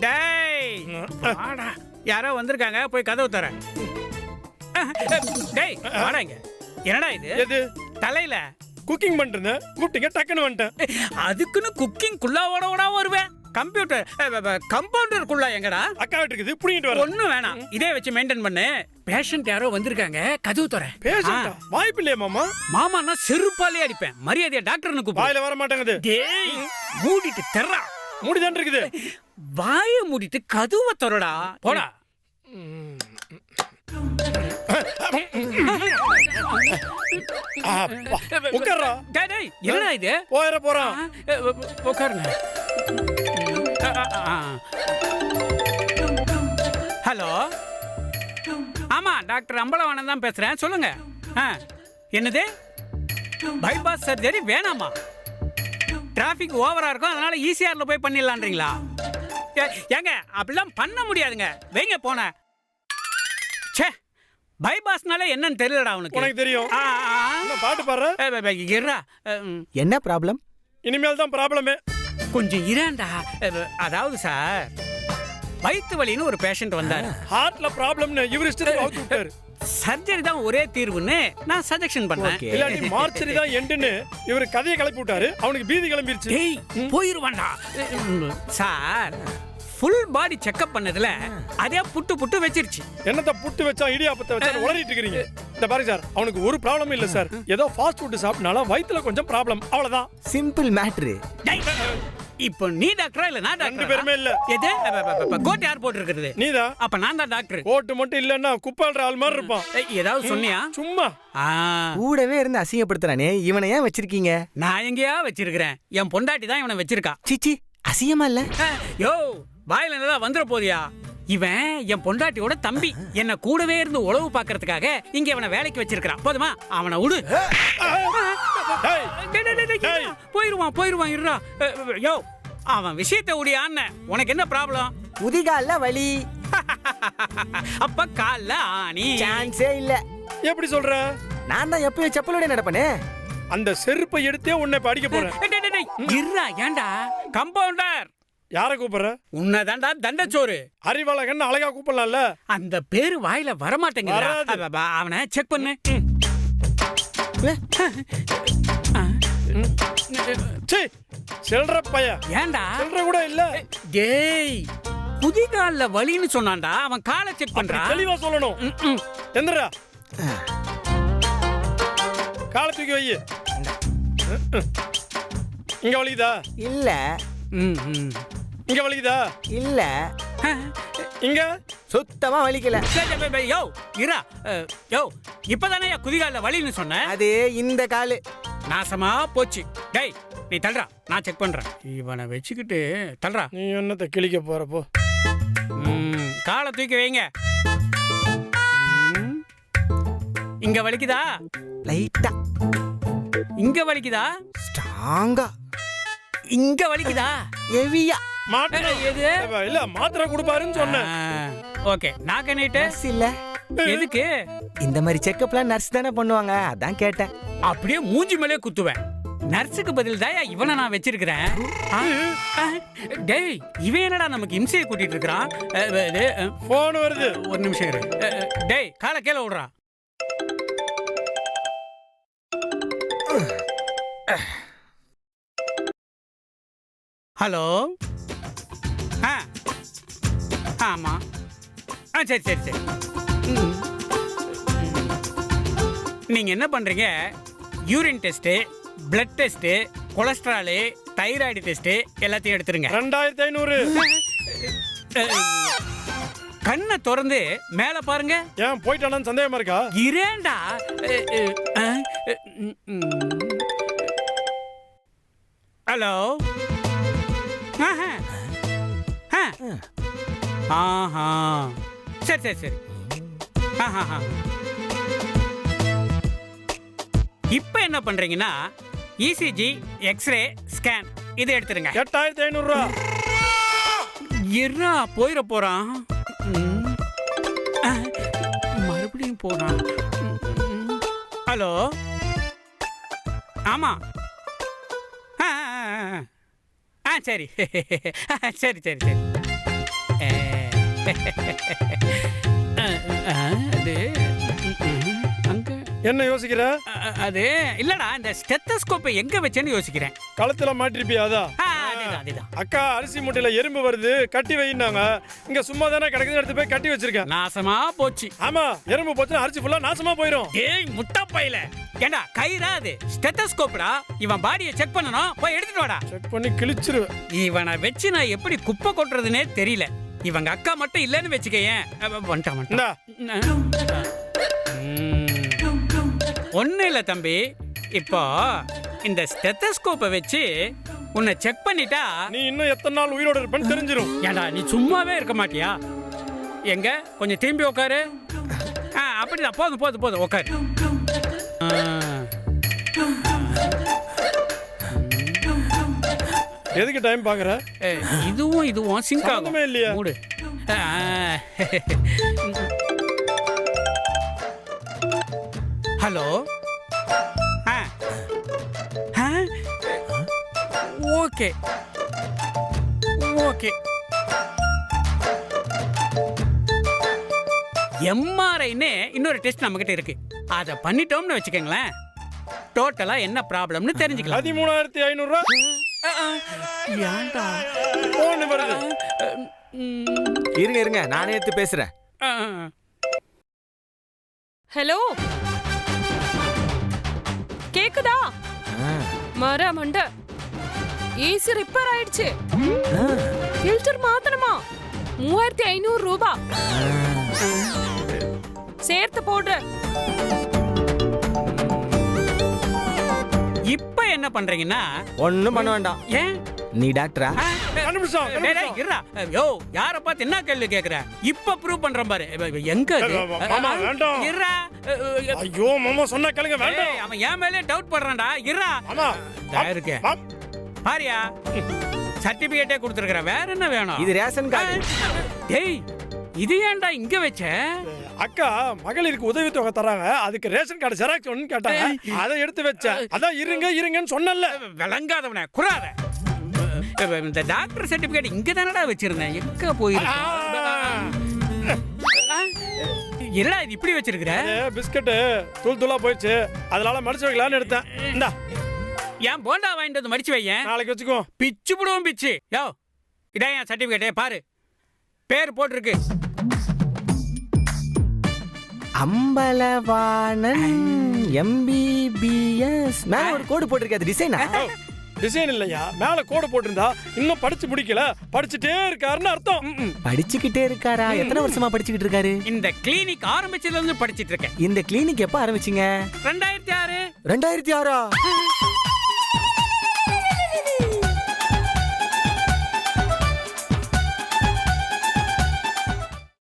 டேய் யாரோ வந்திருக்காங்க, போய் கதவு தர. டேய் வாடா இங்க. என்னடா இது? எது? தலையில குக்கிங் பண்ணிட்டு கூப்பிட்டீங்க, டக்குன்னு வந்துட்டேன். அதுக்குன்னு குக்கிங் குள்ளா வருவேன். கம்ப்யூட்டர் கம்பவுண்டருக்குள்ள எங்கடா? அக்கா வீட்டுக்கு புடிங்கிட்டு வர. ஒண்ணும் வேணாம், இதே வச்சு மெயின்டைன் பண்ணு. பேஷண்ட் யாரோ வந்திருக்காங்க, கதவு தர. பேஷண்டா? வாய்ப்பு இல்லையா மாமா? மாமான்னா செருப்பாலே அடிப்பேன். மரியாதையா டாக்டர்னு கூப்பிடு. வாயில வர மாட்டேங்குது. டேய் மூடிட்டு தெர்றா. மூடிதான் இருக்குது. வாய மூடிட்டு கதவை தரடா. போடா. உட்கார்றா. டேய் என்னடா இது? போயிர போறான். உட்காருங்க. ஹலோ, ஆமா டாக்டர் அம்பலவாணன் தான் பேசுறேன். சொல்லுங்க. என்னது? பைபாஸ் சர்ஜரி வேணாமா? டிராஃபிக் ஓவரா இருக்கும், அதனால ஈசிஆர்ல போய் பண்ணிடலான்றீங்களா? ஏங்க அப்படிலாம் பண்ண முடியாதுங்க. வைங்க போன. ச்சே, பைபாஸ்னால என்னன்னு தெரியலடா உனக்கு. உனக்கு தெரியும். பாட்டு பாடுற. என்ன ப்ராப்ளம்? இனிமேல் தான் ப்ராப்ளமே. கொஞ்சம் இரண்டா. அதாவது சார், வயிற்று வலின்னு ஒரு பேஷண்ட் வந்தார். ஹார்ட்ல ப்ராப்ளம்னு இவர் இஷ்டத்துக்கு அவுத்து விட்டாரு. சர்ஜரி தான் ஒரே தீர்வுன்னு நான் சஜஷன் பண்ணேன். இல்லாட்டி மார்ச்சரி தான் எண்டுன்னு இவர் கதையை கிளப்பி விட்டாரு. அவனுக்கு பீதி கிளம்பிருச்சு. டேய் போயிருவான்டா சார். ஃபுல் பாடி செக்அப் பண்ணதுல அதே புட்டு வச்சிருச்சு. என்னத்த புட்டு வச்சா இடியாப்பத்தை வச்சா உளறிட்டு இருக்கீங்க? இந்த பாருங்க சார், அவனுக்கு ஒரு ப்ராப்ளம் இல்ல சார். ஏதோ ஃபாஸ்ட் ஃபுட் சாப்பிட்டனால வயித்துல கொஞ்சம் ப்ராப்ளம், அவ்வளவுதான். Simple matter. இப்போ நீ டாக்டரா இல்ல நான் டாக்டர்? ரெண்டு பேருமே இல்ல. எது? கோட் யார் போட்டு இருக்கிறது? நீதான். அப்ப நான் தான் டாக்டர். கோட் மட்டும் இல்லன்னா குப்பாள்ற ஆள் மாதிரி இருப்பான். ஏதாவது சொன்னியா? சும்மா கூடவே இருந்து அசிங்கப்படுத்துறானே, இவனை ஏன் வச்சிருக்கீங்க? நான் எங்கேயா வச்சிருக்கிறேன்? என் பொண்டாட்டி தான் இவனை வச்சிருக்கா. சிச்சி, அசிங்கமா இல்ல? யோ வாயில நல்லா வந்துட போதியா? இவன் என் பொண்டாட்டியோட தம்பி. என்ன கூடவே இருந்து உழவு பாக்குறதுக்காக இங்க இவனை வேலைக்கு வச்சிருக்கான். போதுமா? அவனை விடு. போயிருவான் இருடா. யோ அவன் விஷயத்தை உடியான்னு. உனக்கு என்ன ப்ராப்ளம்? முதிகால்ல வலி. அப்ப கால்ல ஆணி. சான்ஸே இல்ல. எப்படி சொல்ற? நான் தான் எப்பயும் செப்பலோட நடப்பனே. அந்த செருப்பை எடுத்தே உன்னை படிக்க போறேன். இருடா. ஏண்டா கம்பவுண்டர்? யார கூப்பிடுற? உன்னதான்டா தண்டச்சோறு. அறிவாளகன் அழகா கூப்பிடலாம்ல. அந்த பேரு வாயில வரமாட்டேங்குது. அவனை செக் பண்ணு. செல்ற பைய. ஏண்டா செல்ற கூட இல்ல. டேய் புதிகால்ல வலின்னு சொன்னான்டா. அவன் காலை செக் பண்றான். தெளிவா சொல்லணும். எந்திரா. காலை தூக்கி வை. இங்க வலிக்குதா? இல்ல. இங்க வலிக்குதா? இல்ல. இங்க சுத்தமா வலிக்கல. யோ இரா. யோ இப்பதானே குதிகால்ல வலின்னு சொன்ன. அது இந்த காலு. நாசமா போச்சு. டேய் நீ தள்ளுறா, நான் செக் பண்றேன். இவனை வச்சுக்கிட்டு தள்ளுறா. நீ என்னத்தை கிழிக்க போறப்போ? காலை தூக்கி வைங்க. இங்க வலிக்குதா? லைட்டா. இங்க வலிக்குதா? ஸ்ட்ராங்கா. இங்க வலிக்குதா? ஹெவியா. மாத்திரை எது? இல்ல மாத்திரை கொடுப்பாருன்னு சொன்னேன். ஓகே நாக்க நீட்டு. இல்ல. எதுக்கு? இந்த மாதிரி செக்கப்லாம் நர்ஸ் தானே பண்ணுவாங்க, அதான் கேட்டேன். அப்படியே மூஞ்சி மேலே குத்துவேன். நர்ஸுக்கு பதில் தான் இவனை நான் வச்சிருக்கிறேன். டேய் இவன் என்னடா நமக்கு இம்சையை கூட்டிட்டு இருக்கிறான். போன் வருது. ஒரு நிமிஷம் இரு. டேய் காலை கீழே விடுறா. ஹலோ. ஆமா. சரி. நீங்க என்ன பண்றீங்க? Urine test, blood test, cholesterol, thyroid test எல்லாத்தையும் எடுத்துருங்க. 2500. கண்ணை திறந்து மேல பாருங்க. ஏன் போயிட்டானு சந்தேகமா இருக்கா? இரேண்டா. ஹலோ. சரி. இப்ப என்ன பண்றீங்கன்னா இசிஜி, எக்ஸ்ரே, ஸ்கேன் இதை எடுத்துருங்க. 8500 ரூபா. இருடா போயிட போறான். மறுபடியும் போறான். ஹலோ. ஆமா. சரி சரி சரி சரி அது அங்க என்ன யோசிக்கிற? அது இல்லடா இந்த ஸ்டெத்தஸ்கோப்பை எங்க வச்சேன்னு யோசிக்கிறேன். களத்துல மாட்டிருப்பியா? அதான். அதுதான் அதுதான். அக்கா அரிசி மூட்டையில எறும்பு வருது கட்டி வைனாங்க. இங்க சும்மா தானே கிடக்குது, எடுத்து போய் கட்டி வச்சிருக்கேன். நாசமா போச்சு. ஆமா, எறும்பு போச்சுன்னா அரிசி ஃபுல்லா நாசமா போயிடும். ஏய் முட்டை பையில ஏண்டா கயிறா அது ஸ்டெத்தஸ்கோப்டா. இவன் பாடியை செக் பண்ணனும், போய் எடுத்துட்டு வாடா. செக் பண்ணி கிழிச்சிருவேன். இவனை வச்சு நான் எப்படி குப்பை கொட்டுறதுனே தெரியல. இவங்க அக்கா மட்டும் இல்லைன்னு வச்சுக்கேன். ஒன்னும் இல்ல தம்பி, இப்போ இந்த ஸ்டெத்தஸ்கோப்பை வச்சு உன்னை செக் பண்ணிட்டா நீ இன்னும் எத்தனை நாள் உயிரோட இருப்பேன்னு தெரிஞ்சிடும். ஏண்டா நீ சும்மாவே இருக்க மாட்டியா? எங்க கொஞ்சம் திரும்பி உட்காரு. அப்படிதான், போதும் போதும் போதும், உட்காரு. எதுக்கு டைம் பாக்குற? இதுவும் சிங்க் ஆகுமே இல்லையா? மூடு. ஹலோ. Okay okay. எம்ஆர்ஐன்னு இன்னொரு டெஸ்ட் நம்ம கிட்ட இருக்கு. அதை பண்ணிட்டோம்னு வச்சுக்கோங்களேன், டோட்டலா என்ன ப்ராப்ளம்னு தெரிஞ்சுக்கலாம். 13,500 ரூபாய். ஏன்டா போன் வருது. இருங்க இருங்க, நானே எடுத்து பேசுறேன். ஹலோ, கேக்குதா? மர மண்ட ஏசி ரிப்பேர் ஆயிடுச்சு. ஃபில்டர் மாத்தணுமா? 3500 ரூபாய் சேர்த்து போடுற. இப்ப என்ன பண்றீங்கன்னா? ஒண்ணும் பண்ண வேண்டாம். ஏன் நீ டாக்டரா? யோ, யார பார்த்து என்ன கேள்வி கேக்குற? இப்ப ப்ரூவ் பண்றேன் பாரு. எங்க மாமா வேண்டாம். இருடா. ஐயோ மாமா சொன்னா கேளுங்க, வேண்டாம். அவன் என் மேலே டவுட் பண்றான்டா. இருடா. மாமா இருக்கு பாரியா, சர்டிபிகேட்டே கொடுத்துருக்கற. வேற என்ன வேணும்? இது ரேஷன் கார்டு. டேய், இது ஏன்டா இங்க வச்ச? அக்கா மகளிருக்கு உதவி தொகை தராங்க, அதுக்கு ரேஷன் கார்டு ஜெராக்ஸ் ஒன்னு கேட்டாங்க, அதை எடுத்து வச்சேன். அதான் இருங்க இருங்கன்னு சொன்னல. விளங்காதவனே, குறாத. இந்த டாக்டர் சர்டிபிகேட் இங்க தானடா வச்சிருந்தேன், எங்க போயிருக்கு? என்னடா இது இப்படி வச்சிருக்கிற? பிஸ்கட் தூள் தூளா போயிடுச்சு, அதனால மடிச்சு வைக்கலான்னு எடுத்தேன். இந்தா. ஏன் போண்டா வாங்கிட்டு வந்து மடிச்சு வையேன். நாளைக்கு வச்சுக்கோ. பிச்சு புடுவோம் பிச்சு. யோ, இதான் என் சர்டிபிகேட்டே பாரு, பேர் போட்டிருக்கு. அம்பலவாணன் MBBS. மேல ஒரு கோடு போட்டிருக்கு, அது டிசைனா? டிசைன் இல்லையா, மேல கோடு போட்டிருந்தா இன்னும் படிச்சு முடிக்கல, படிச்சுட்டே இருக்காருன்னு அர்த்தம். படிச்சுக்கிட்டே இருக்காரா? எத்தனை வருஷமா படிச்சுக்கிட்டு இருக்காரு? இந்த கிளினிக் ஆரம்பிச்சதுல இருந்து படிச்சிட்டு இருக்கேன். இந்த கிளினிக் எப்ப ஆரம்பிச்சீங்க? 2006. 2006?